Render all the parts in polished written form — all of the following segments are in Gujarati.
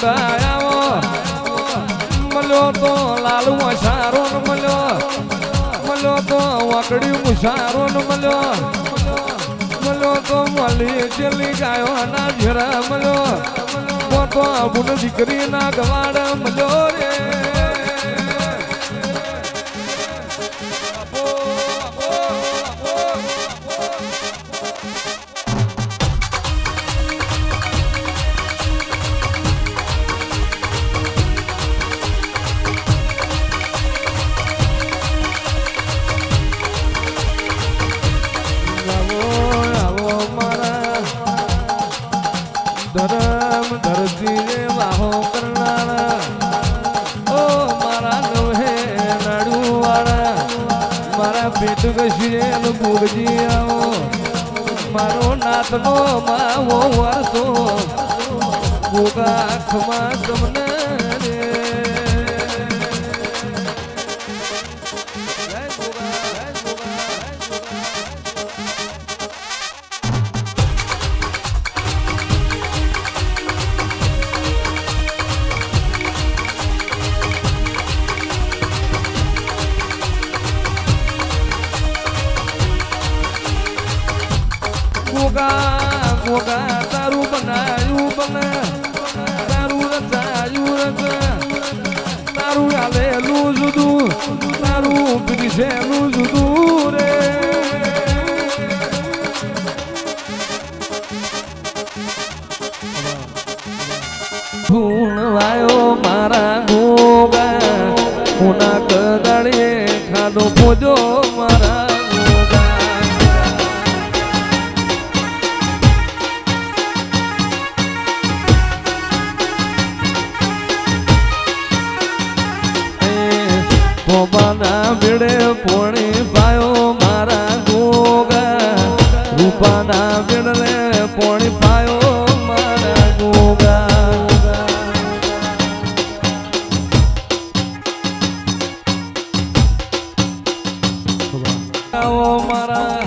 ગોગાયાવો મળ્યો તો લાલુ સારો ન મળ્યો તો વાકડી મુસારો ન મળ્યો તો મળી ચેલી ગાયો ના ઘેરા મળ્યો તો બુન દીકરી ના ગવાડ મળ્યો રે ધરમ ધરતી રે વાહો કરનારા ઓ મારા નવે નાડું વાળા મારા પેટ ઘસીને ભૂગજી આવો મારો નાતનો માવો વરસો ભૂગા આંખમાં તમને રે ગોગા તારું બનાયું તારું રચાયું તારું આલેલું જુદું તારું પીસેલું જુદું રે ભૂણવાયો મારા ગોગા હુના કદાળે ખાડો પોજો મારા પોબાના ભીડે પોણી પાયો મારા ગોગા રૂપાના ભીડે પોણી પાયો મારા ગોગા મારા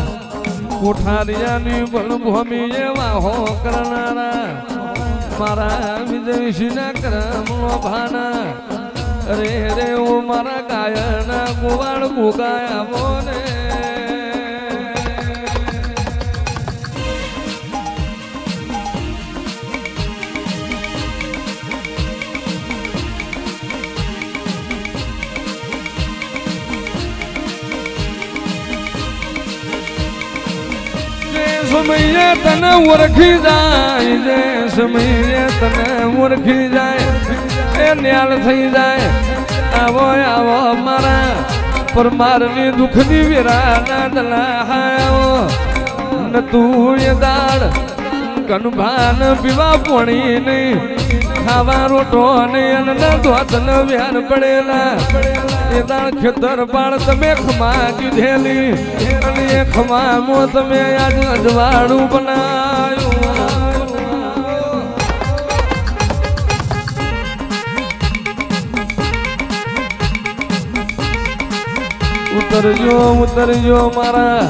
કોઠારિયાની બળભૂમિ એવા હો કરનારા મારા વિજયસિંહના કરમનો ભાના અરે રે ઓ મારા કાયના ગોવાળ ગોગાયાવો ને સમયે તને ઓળખી જાય જે સમયે તને ઓળખી જાય એ ન્યાલ થઈ જાય આવો આવો મારા પરમારની દુઃખની વિરાના દલાહાયો ન તું એ દાળ કનભાન પીવા પોણી નહીં ખાવા રોટો નહીં અને ધોતન વ્યાર પડેલા એ દાળ ખેતર પાડ તમે ખમા કીધેલી અને એ ખમામો તમે આજ અજવાળું બનાવ્યું ઉતરજો મારા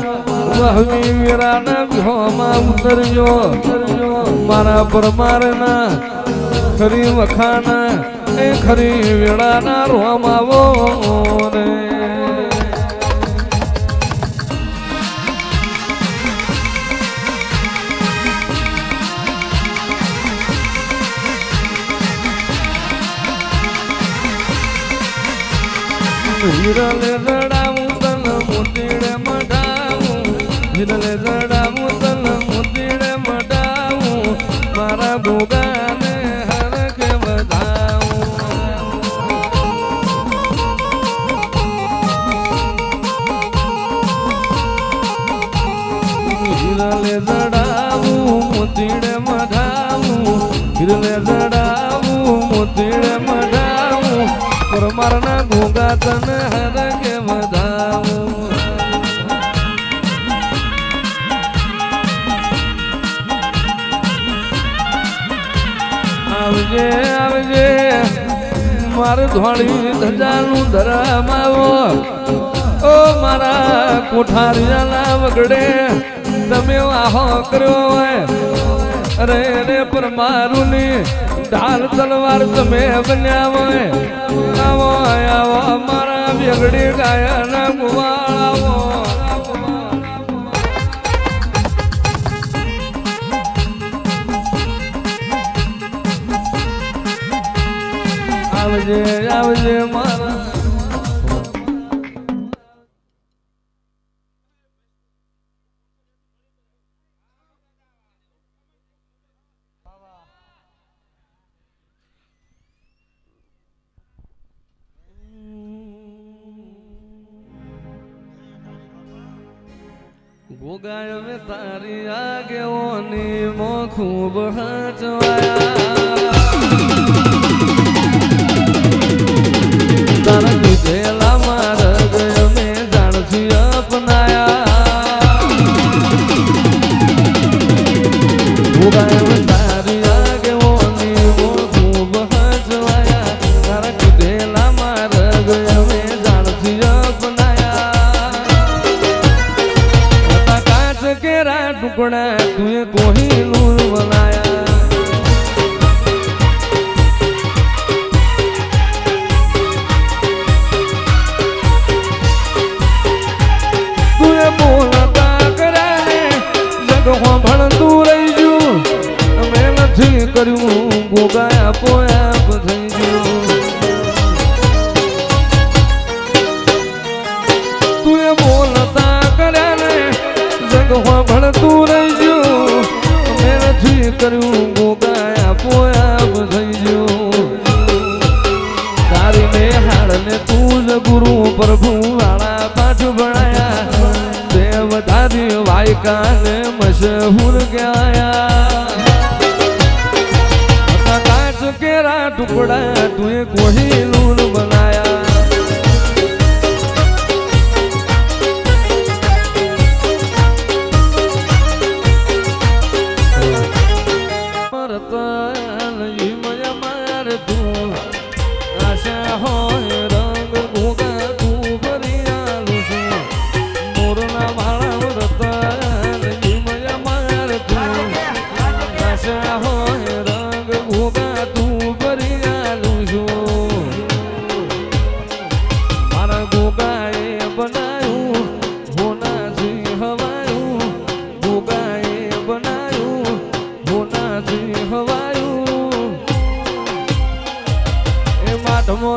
વહમી વીરાના ભ્યોમાં ઉતરજો મારા પરમારના ખરી વખાના એ ખરી વેળાના રોમાવો રે હિરલે રડાવું તન મોતીડે મઢાવું હિરલે રડાવું તન મોતીડે મઢાવું મારા ભોગાને હરકે વધાવું હિરલે રડાવું મોતીડે મઢાવું હિરલે રડાવું મોતીડે મઢાવું પરમારના ગોગા તને હરકે વધાવું આવજે આવજે મારે ધોળી ધજાનું ધરામાવો ઓ મારા કોઠારિયાના વગડે તમે વાહો કર્યો હોય અરે રે પર મારું ની ઢાલ તલવાર તમે બન્યા હોય આવો આવો મારા બેગડી ગાયના ગુવાળ આવો આવજે આવજે મારા ગોગાય મે તારી આગેઓની મો ખૂબ હચવાયા તારા કીધેલા મારા ગય મેં જાણથી અપનાયા ગોગાય મે તારી આગેઓની મો ખૂબ હચવાયા તારા કીધેલા મારા ગય મેં જાણથી કેરા ટુકડા તુએ કોહિનૂર બનાયા તુએ બોલતા કરાને જગમાં ભણતું રહી ગયું મેં નથી કર્યું ગોગાયા પોયા થઈ ગયું તુએ બોલતા કર્યાને ભણતું રહી ગયું મેં નથી કર્યું ગોગાયા પોયા થઈ ગયું તારી ને હાડ ને તું જ ગુરુ પ્રભુ વાળા પાઠ ભણાયા દેવ તારી વાયકા ને મશહૂર ગયા કાચ કેરા ટુકડા તુએ કોહિનૂર બનાયા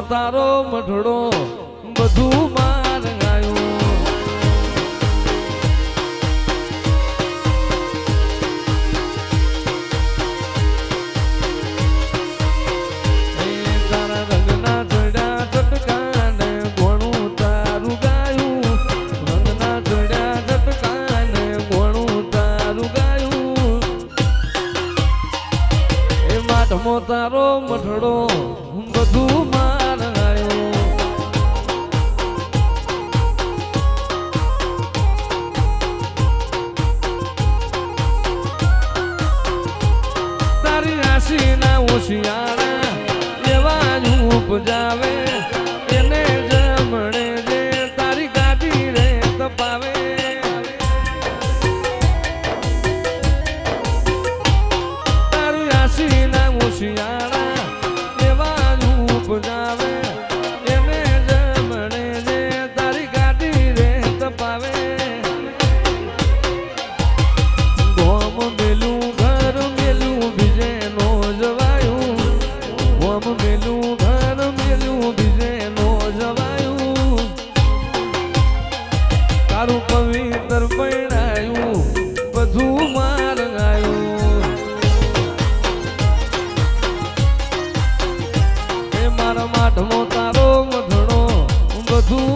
તારો મઢડો બધું માર ગાયું તારા રંગના જોડ્યા ચટકાને ગોણું તારું ગાયું રંગના જોડ્યા ચટકાને ગોણું તારું ગાયું એ માઠમો તારો મઢડો બધું માર ગાયું તારી રાશિના હોશિયારા એવા જ ઉપજાવે એને જમણે જે તારી ગાડી રે તપાવે તારી રાશિના હોશિયારા ઉપજાવે એને જમણે જે તારી ગાડી રે તપાવે ગોમ મેલું ઘર મેલું બીજે નો જવાયું ગોમ મેલું ઘર મેલું બીજે નો જવાયું તારું પવિત્ર પૈણાયું બધું માર ગાયું મારા માઠમો તારો મધડો બધું